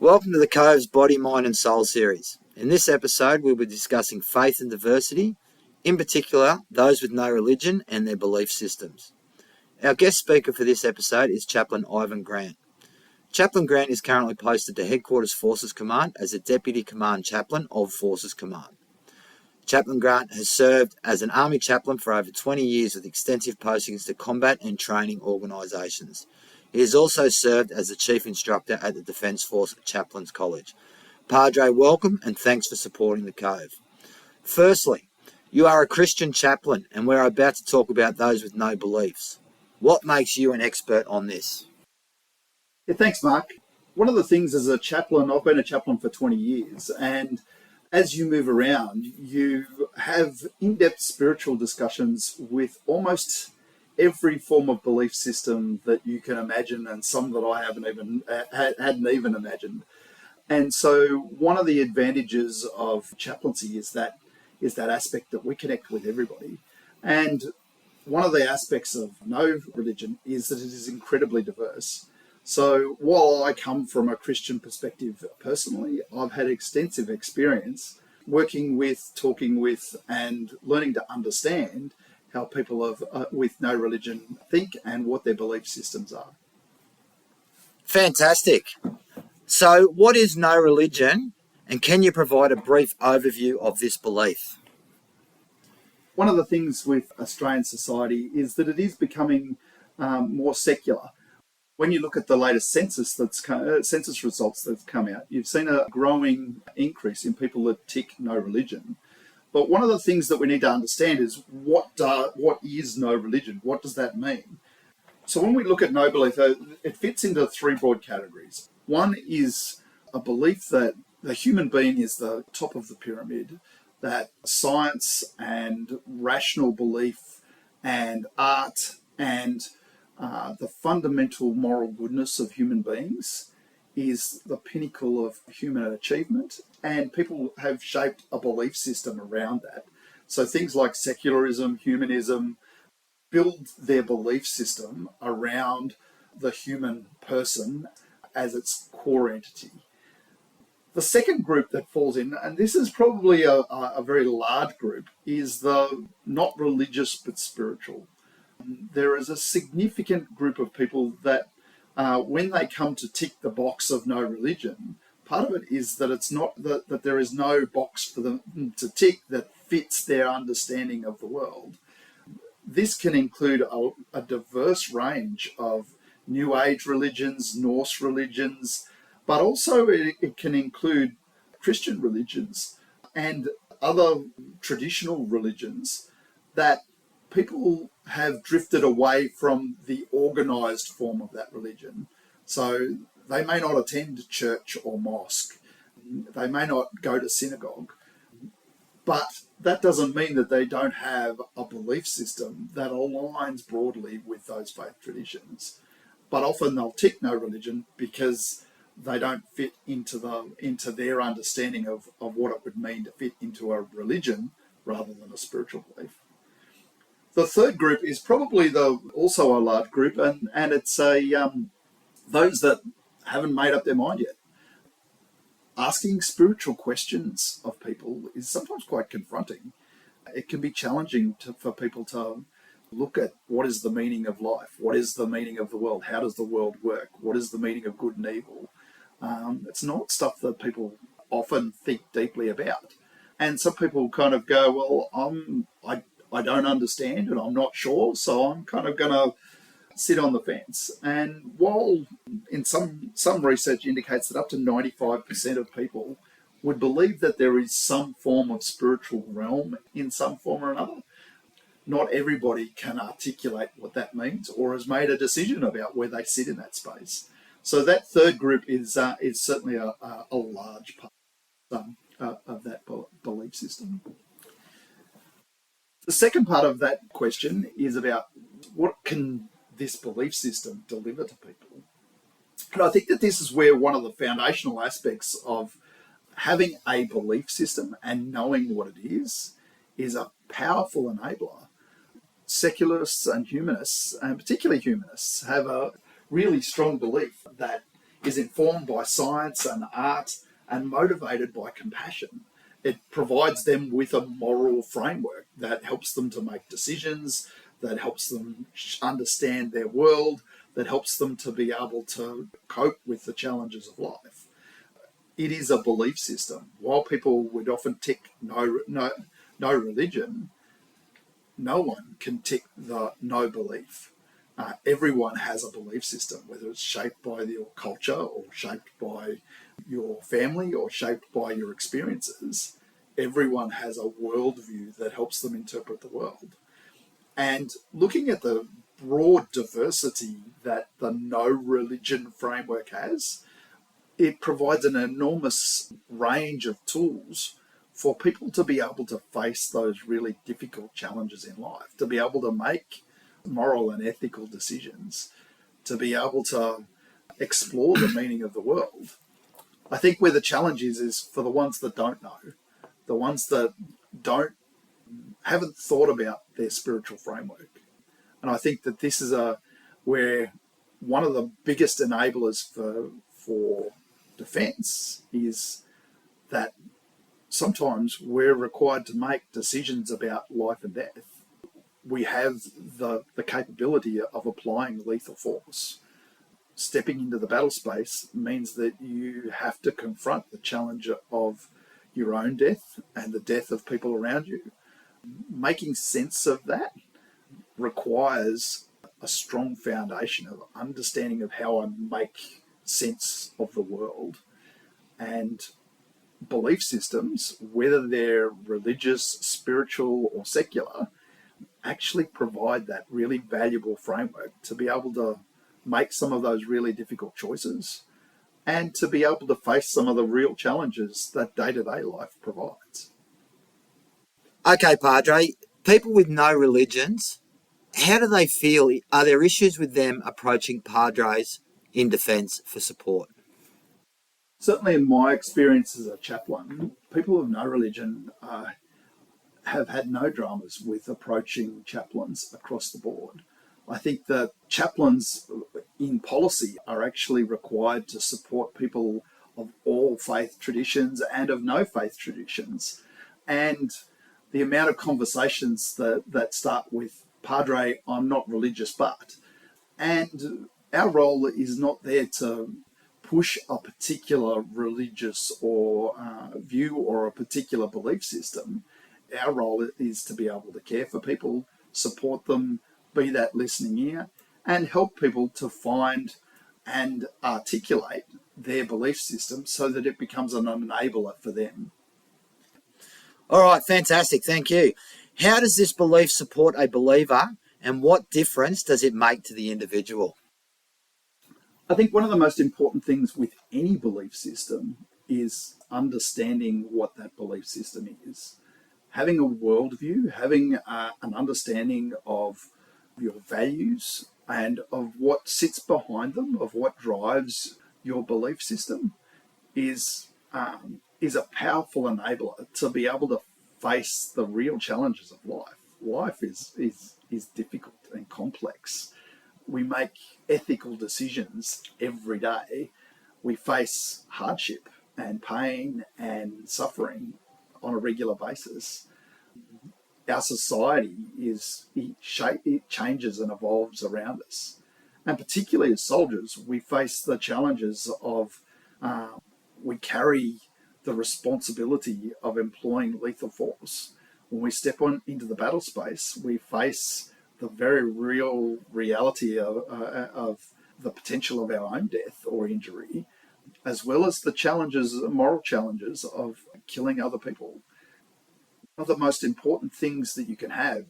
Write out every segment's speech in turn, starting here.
Welcome to the Cove's Body, Mind and Soul series. In this episode, we'll be discussing faith and diversity, in particular, those with no religion and their belief systems. Our guest speaker for this episode is Chaplain Ivan Grant. Chaplain Grant is currently posted to Headquarters Forces Command as a Deputy Command Chaplain of Forces Command. Chaplain Grant has served as an Army chaplain for over 20 years with extensive postings to combat and training organisations. He has also served as the Chief Instructor at the Defence Force Chaplains College. Padre, welcome and thanks for supporting the Cove. Firstly, you are a Christian chaplain and we're about to talk about those with no beliefs. What makes you an expert on this? Yeah, thanks, Mark. One of the things as a chaplain, I've been a chaplain for 20 years, and as you move around, you have in-depth spiritual discussions with almost every form of belief system that you can imagine, and some that I hadn't even imagined. And so one of the advantages of chaplaincy is that aspect that we connect with everybody. And one of the aspects of no religion is that it is incredibly diverse. So while I come from a Christian perspective personally, I've had extensive experience working with, talking with, and learning to understand how people with no religion think and what their belief systems are. Fantastic. So what is no religion, and can you provide a brief overview of this belief? One of the things with Australian society is that it is becoming more secular. When you look at the latest census results that's come out, you've seen a growing increase in people that tick no religion. But one of the things that we need to understand is what is no religion? What does that mean? So when we look at no belief, it fits into three broad categories. One is a belief that the human being is the top of the pyramid, that science and rational belief and art and the fundamental moral goodness of human beings is the pinnacle of human achievement, and people have shaped a belief system around that. So things like secularism, humanism, build their belief system around the human person as its core entity. The second group that falls in, and this is probably a very large group, is the not religious but spiritual. There is a significant group of people that when they come to tick the box of no religion, part of it is that it's not that there is no box for them to tick that fits their understanding of the world. This can include a diverse range of New Age religions, Norse religions, but also it can include Christian religions and other traditional religions that people have drifted away from the organised form of that religion. So they may not attend church or mosque. They may not go to synagogue. But that doesn't mean that they don't have a belief system that aligns broadly with those faith traditions. But often they'll tick no religion because they don't fit into their understanding of what it would mean to fit into a religion rather than a spiritual belief. The third group is probably also a large group, and it's those that haven't made up their mind yet. Asking spiritual questions of people is sometimes quite confronting. It can be challenging for people to look at what is the meaning of life, what is the meaning of the world, how does the world work, what is the meaning of good and evil. It's not stuff that people often think deeply about. And some people kind of go, well, I don't understand and I'm not sure, so I'm kind of going to sit on the fence. And while in some research indicates that up to 95% of people would believe that there is some form of spiritual realm in some form or another, not everybody can articulate what that means or has made a decision about where they sit in that space. So that third group is certainly a large part of that belief system. The second part of that question is about what can this belief system deliver to people. And I think that this is where one of the foundational aspects of having a belief system and knowing what it is a powerful enabler. Secularists and humanists, and particularly humanists, have a really strong belief that is informed by science and art and motivated by compassion. It provides them with a moral framework that helps them to make decisions, that helps them understand their world, that helps them to be able to cope with the challenges of life. It is a belief system. While people would often tick no religion, no one can tick the no belief. Everyone has a belief system, whether it's shaped by your culture or shaped by your family or shaped by your experiences. Everyone has a worldview that helps them interpret the world. And looking at the broad diversity that the no religion framework has, it provides an enormous range of tools for people to be able to face those really difficult challenges in life, to be able to make moral and ethical decisions, to be able to explore the meaning of the world. I think where the challenge is for the ones that don't know, the ones that haven't thought about their spiritual framework. And I think that this is where one of the biggest enablers for defence is that sometimes we're required to make decisions about life and death. We have the capability of applying lethal force. Stepping into the battle space means that you have to confront the challenge of your own death and the death of people around you. Making sense of that requires a strong foundation of understanding of how I make sense of the world. And belief systems, whether they're religious, spiritual, or secular, actually provide that really valuable framework to be able to make some of those really difficult choices and to be able to face some of the real challenges that day-to-day life provides. Okay, Padre, people with no religions, how do they feel? Are there issues with them approaching Padres in defence for support? Certainly in my experience as a chaplain, people of no religion have had no dramas with approaching chaplains across the board. I think that chaplains in policy are actually required to support people of all faith traditions and of no faith traditions. And the amount of conversations that start with, Padre, I'm not religious, but. And our role is not there to push a particular religious or view or a particular belief system. Our role is to be able to care for people, support them, be that listening ear, and help people to find and articulate their belief system so that it becomes an enabler for them. All right, fantastic. Thank you. How does this belief support a believer, and what difference does it make to the individual? I think one of the most important things with any belief system is understanding what that belief system is. Having a worldview, having an understanding of your values and of what sits behind them, of what drives your belief system, is a powerful enabler to be able to face the real challenges of life. Life is difficult and complex. We make ethical decisions every day. We face hardship and pain and suffering on a regular basis. Our society it changes and evolves around us. And particularly as soldiers, we face the challenges of we carry the responsibility of employing lethal force. When we step into the battle space, we face the very real reality of the potential of our own death or injury, as well as the challenges, moral challenges of killing other people. One of the most important things that you can have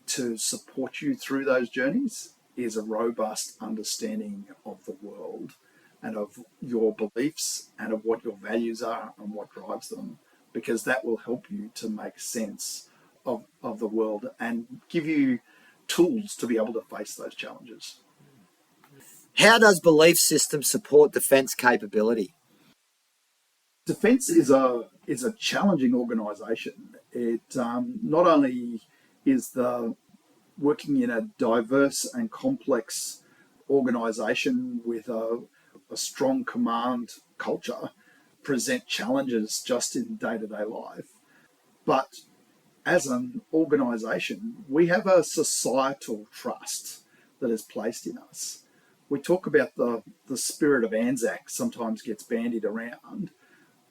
to support you through those journeys is a robust understanding of the world and of your beliefs and of what your values are and what drives them, because that will help you to make sense of the world and give you tools to be able to face those challenges. How does belief system support defence capability? Defence is a challenging organisation. It not only is working in a diverse and complex organisation with a a strong command culture present challenges just in day-to-day life. But as an organisation, we have a societal trust that is placed in us. We talk about the spirit of Anzac sometimes gets bandied around,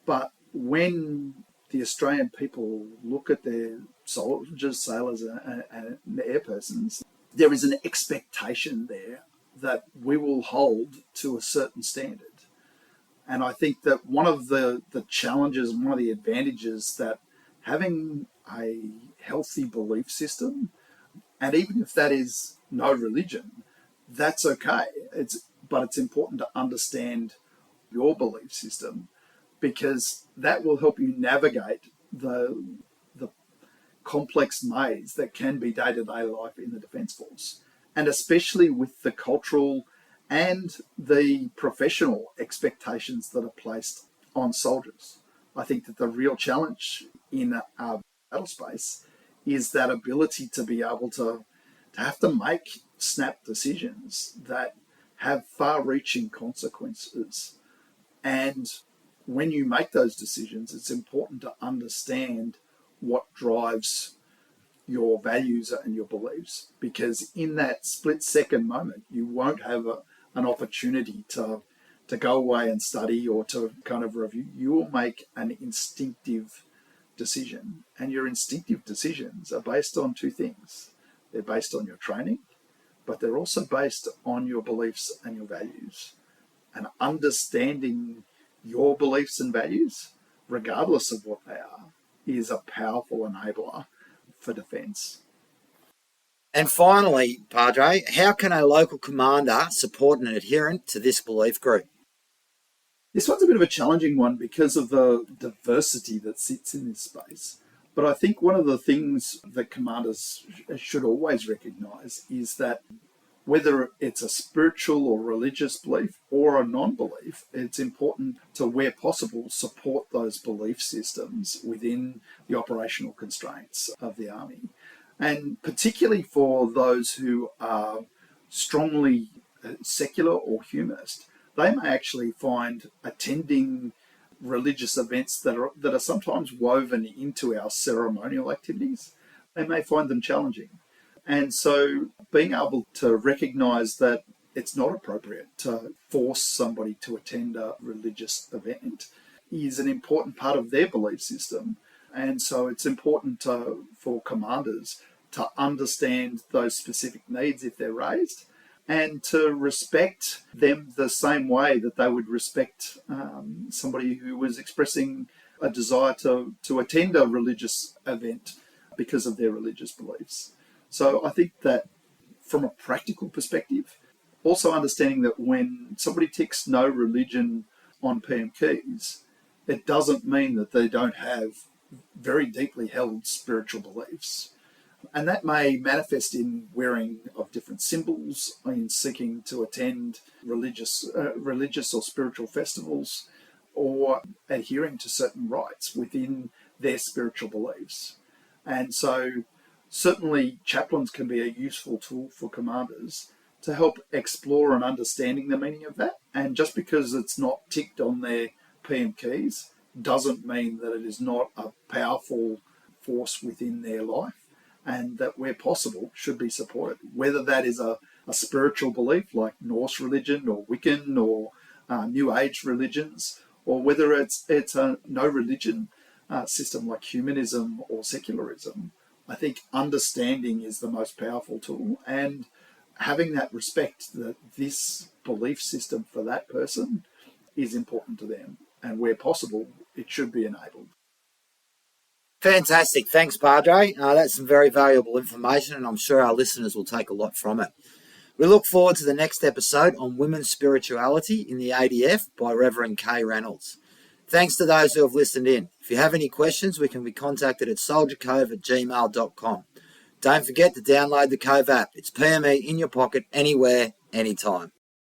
but when the Australian people look at their soldiers, sailors, and air persons, there is an expectation there that we will hold to a certain standard. And I think that one of the challenges and one of the advantages that having a healthy belief system, and even if that is no religion, that's okay. But it's important to understand your belief system, because that will help you navigate the complex maze that can be day-to-day life in the Defence Force, and especially with the cultural and the professional expectations that are placed on soldiers. I think that the real challenge in our battle space is that ability to be able to have to make snap decisions that have far-reaching consequences. And when you make those decisions, it's important to understand what drives your values and your beliefs, because in that split-second moment, you won't have an opportunity to go away and study or to kind of review. You will make an instinctive decision, and your instinctive decisions are based on two things. They're based on your training, but they're also based on your beliefs and your values. And understanding your beliefs and values, regardless of what they are, is a powerful enabler for defence. And finally, Padre, how can a local commander support an adherent to this belief group? This one's a bit of a challenging one because of the diversity that sits in this space. But I think one of the things that commanders should always recognise is that whether it's a spiritual or religious belief or a non-belief, it's important to, where possible, support those belief systems within the operational constraints of the Army. And particularly for those who are strongly secular or humanist, they may actually find attending religious events that are sometimes woven into our ceremonial activities, they may find them challenging. And so being able to recognise that it's not appropriate to force somebody to attend a religious event is an important part of their belief system. And so it's important for commanders to understand those specific needs if they're raised, and to respect them the same way that they would respect somebody who was expressing a desire to attend a religious event because of their religious beliefs. So I think that from a practical perspective, also understanding that when somebody ticks no religion on PMKs, it doesn't mean that they don't have very deeply held spiritual beliefs. And that may manifest in wearing of different symbols, in seeking to attend religious or spiritual festivals, or adhering to certain rites within their spiritual beliefs. And so certainly chaplains can be a useful tool for commanders to help explore and understanding the meaning of that. And just because it's not ticked on their PMKs doesn't mean that it is not a powerful force within their life, and that where possible should be supported, whether that is a spiritual belief like Norse religion or Wiccan or New Age religions, or whether it's a no religion system like humanism or secularism. I think understanding is the most powerful tool, and having that respect that this belief system for that person is important to them, and where possible, it should be enabled. Fantastic. Thanks, Padre. That's some very valuable information, and I'm sure our listeners will take a lot from it. We look forward to the next episode on women's spirituality in the ADF by Reverend Kay Reynolds. Thanks to those who have listened in. If you have any questions, we can be contacted at soldiercove@gmail.com. Don't forget to download the Cove app. It's PME in your pocket, anywhere, anytime.